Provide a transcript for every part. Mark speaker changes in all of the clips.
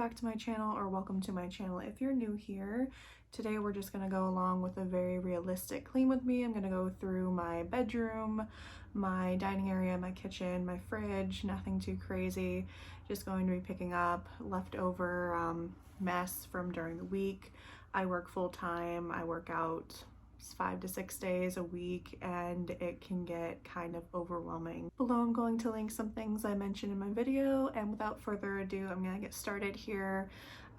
Speaker 1: back to my channel, or welcome to my channel if you're new here. Today we're just gonna go along with a very realistic clean with me. I'm gonna go through my bedroom, my dining area, my kitchen, my fridge, nothing too crazy. Just going to be picking up leftover mess from during the week. I work full-time. I work out 5 to 6 days a week, and it can get kind of overwhelming. Below I'm going to link some things I mentioned in my video, and without further ado, I'm gonna get started here.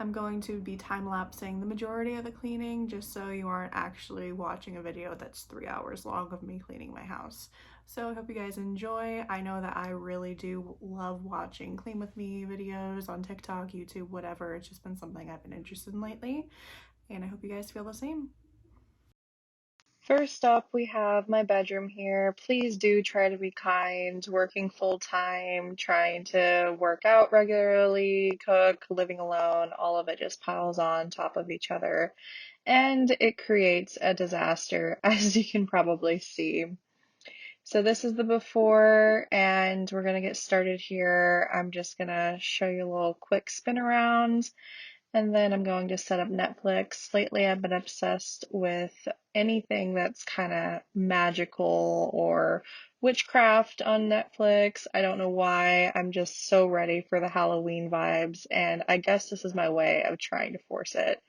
Speaker 1: I'm going to be time-lapsing the majority of the cleaning just so you aren't actually watching a video that's 3 hours long of me cleaning my house. So I hope you guys enjoy. I know that I really do love watching clean with me videos on TikTok, YouTube, whatever. It's just been something I've been interested in lately, and I hope you guys feel the same. First up, we have my bedroom here. Please do try to be kind. Working full time, trying to work out regularly, cook, living alone, all of it just piles on top of each other, and it creates a disaster, as you can probably see. So this is the before, and we're gonna get started here. I'm just gonna show you a little quick spin around. And then I'm going to set up Netflix. Lately, I've been obsessed with anything that's kind of magical or witchcraft on Netflix. I don't know why. I'm just so ready for the Halloween vibes, and I guess this is my way of trying to force it.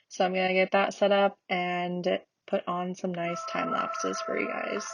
Speaker 1: So I'm going to get that set up and put on some nice time lapses for you guys.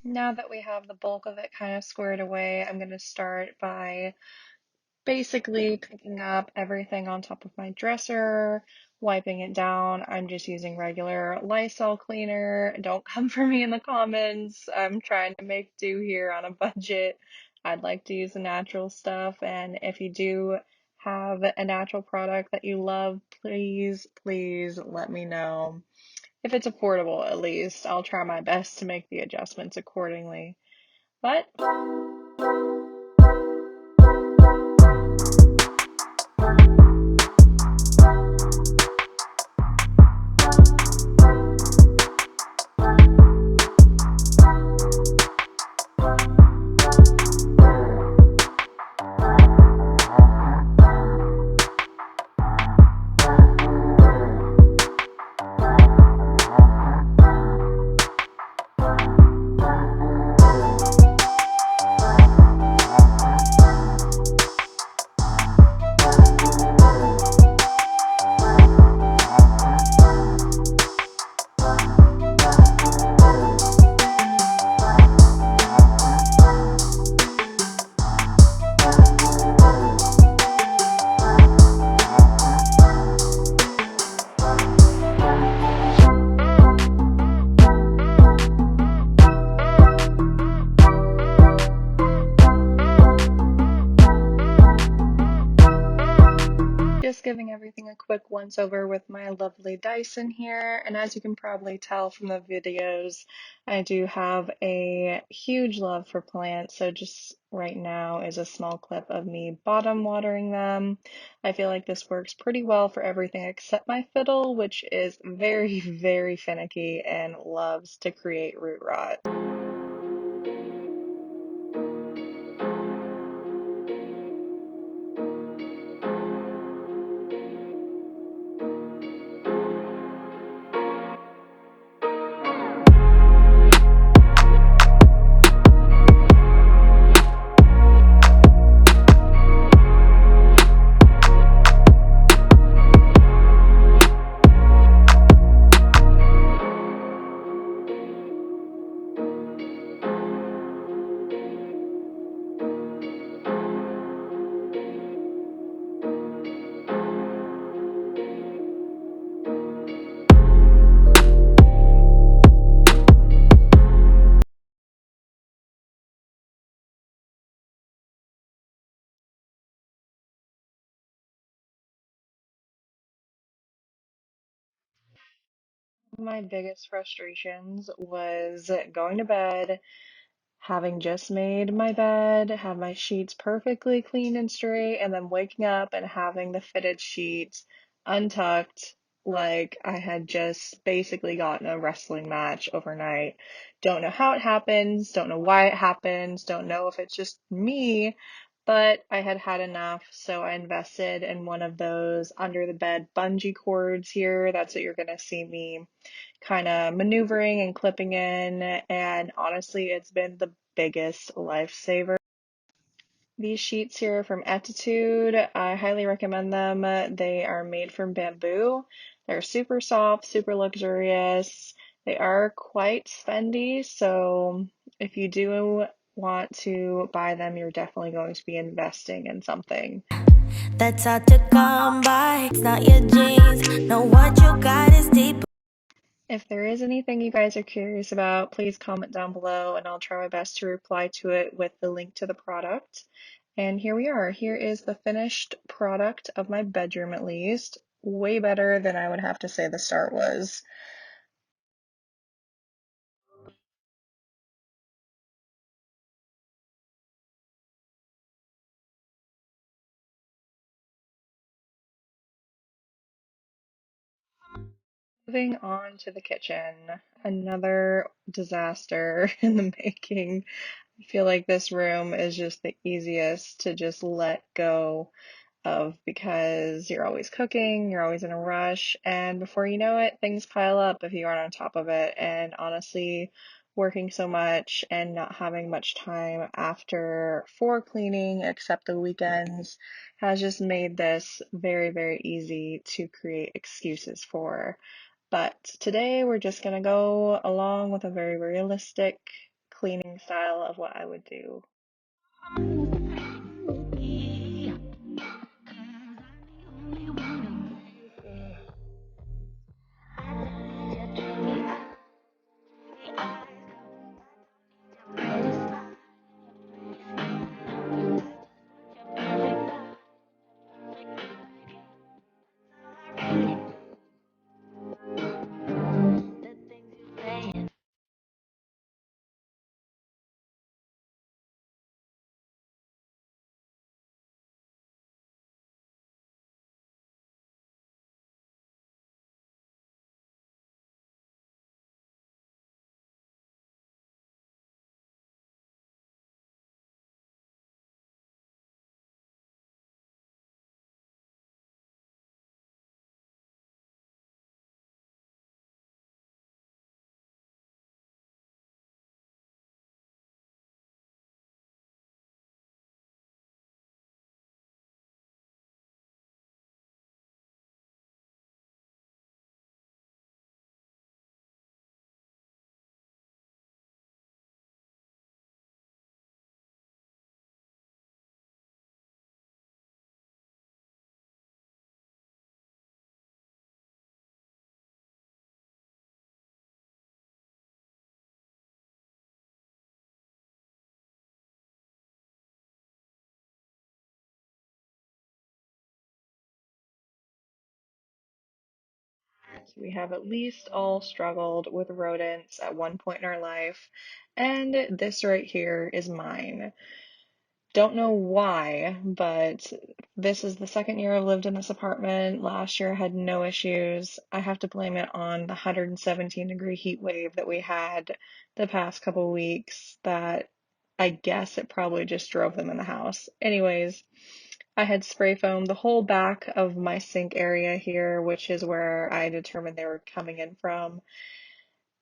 Speaker 1: Now that we have the bulk of it kind of squared away, I'm going to start by basically picking up everything on top of my dresser, wiping it down. I'm just using regular Lysol cleaner. Don't come for me in the comments. I'm trying to make do here on a budget. I'd like to use the natural stuff, and if you do have a natural product that you love, please let me know. If it's affordable, at least, I'll try my best to make the adjustments accordingly. But just giving everything a quick once over with my lovely Dyson here. And as you can probably tell from the videos, I do have a huge love for plants. So just right now is a small clip of me bottom watering them. I feel like this works pretty well for everything except my fiddle, which is very, very finicky and loves to create root rot. My biggest frustrations was going to bed, having just made my bed, have my sheets perfectly clean and straight, and then waking up and having the fitted sheets untucked, like I had just basically gotten a wrestling match overnight. Don't know how it happens, don't know why it happens, don't know if it's just me, but I had had enough, so I invested in one of those under the bed bungee cords here. That's what you're gonna see me kind of maneuvering and clipping in, and honestly, it's been the biggest lifesaver. These sheets here are from Attitude. I highly recommend them. They are made from bamboo. They're super soft, super luxurious. They are quite spendy, so if you do want to buy them, you're definitely going to be investing in something.
Speaker 2: That's hard to come by. It's not your jeans. Know what you got is deep.
Speaker 1: If there is anything you guys are curious about, please comment down below and I'll try my best to reply to it with the link to the product. And here we are. Here is the finished product of my bedroom, at least. Way better than I would have to say the start was. Moving on to the kitchen. Another disaster in the making. I feel like this room is just the easiest to just let go of because you're always cooking, you're always in a rush, and before you know it, things pile up if you aren't on top of it. And honestly, working so much and not having much time after for cleaning except the weekends has just made this very, very easy to create excuses for. But today we're just gonna go along with a very realistic cleaning style of what I would do. We have at least all struggled with rodents at one point in our life, and this right here is mine. Don't know why, but this is the second year I've lived in this apartment. Last year I had no issues. I have to blame it on the 117-degree heat wave that we had the past couple weeks that I guess it probably just drove them in the house. Anyways, I had spray foamed the whole back of my sink area here, which is where I determined they were coming in from,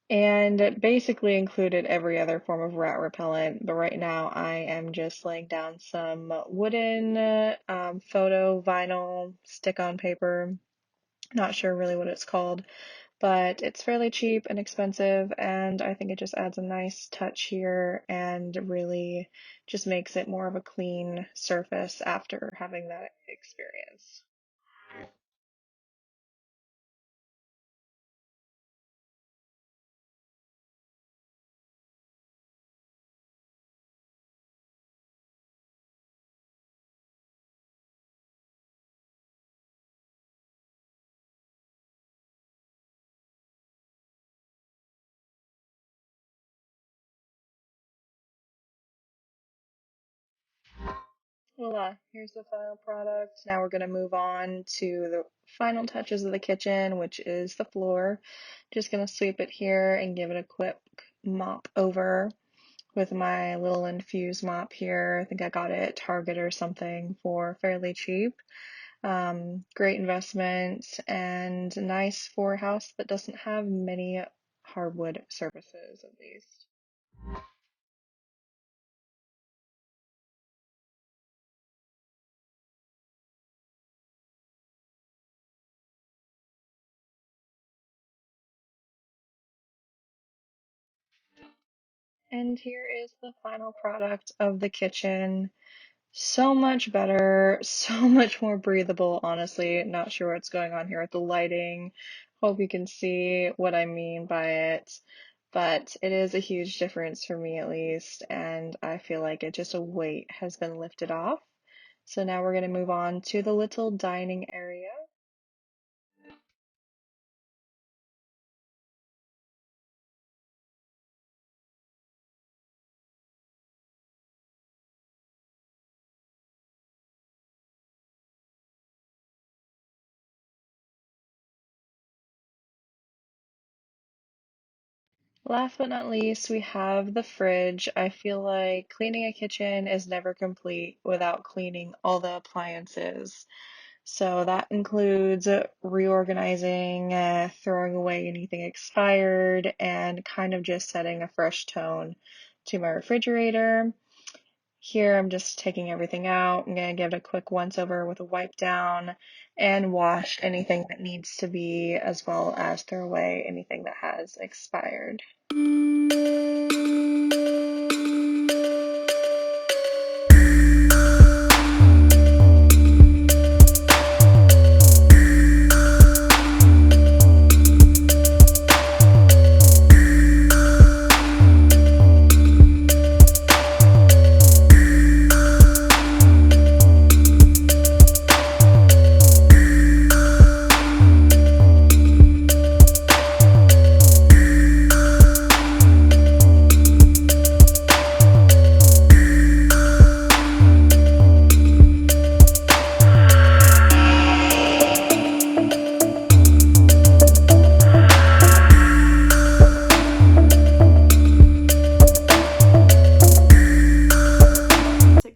Speaker 1: and it basically included every other form of rat repellent. But right now I am just laying down some wooden photo vinyl stick-on paper. Not sure really what it's called, but it's fairly cheap and expensive, and I think it just adds a nice touch here and really just makes it more of a clean surface after having that experience. Voila, here's the final product. Now we're going to move on to the final touches of the kitchen, which is the floor. Just going to sweep it here and give it a quick mop over with my little infused mop here. I think I got it at Target or something for fairly cheap. Great investment and nice for a house that doesn't have many hardwood surfaces at least. And here is the final product of the kitchen. So much better, so much more breathable, honestly. Not sure what's going on here with the lighting. Hope you can see what I mean by it. But it is a huge difference for me at least, and I feel like it just a weight has been lifted off. So now we're going to move on to the little dining area. Last but not least, we have the fridge. I feel like cleaning a kitchen is never complete without cleaning all the appliances. So that includes reorganizing, throwing away anything expired, and kind of just setting a fresh tone to my refrigerator. Here I'm just taking everything out. I'm going to give it a quick once over with a wipe down and wash anything that needs to be, as well as throw away anything that has expired.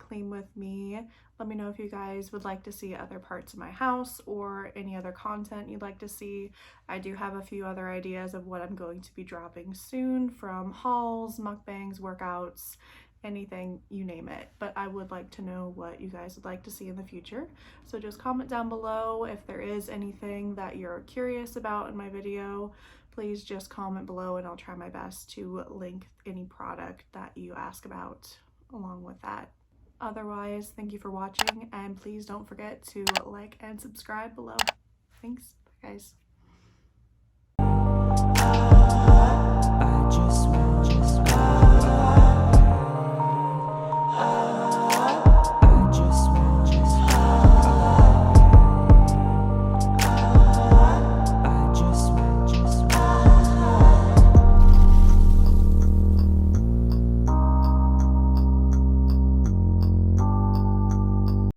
Speaker 1: Clean with me. Let me know if you guys would like to see other parts of my house or any other content you'd like to see. I do have a few other ideas of what I'm going to be dropping soon, from hauls, mukbangs, workouts, anything, you name it. But I would like to know what you guys would like to see in the future. So just comment down below if there is anything that you're curious about in my video. Please just comment below and I'll try my best to link any product that you ask about along with that. Otherwise, thank you for watching, and please don't forget to like and subscribe below. Thanks, bye guys.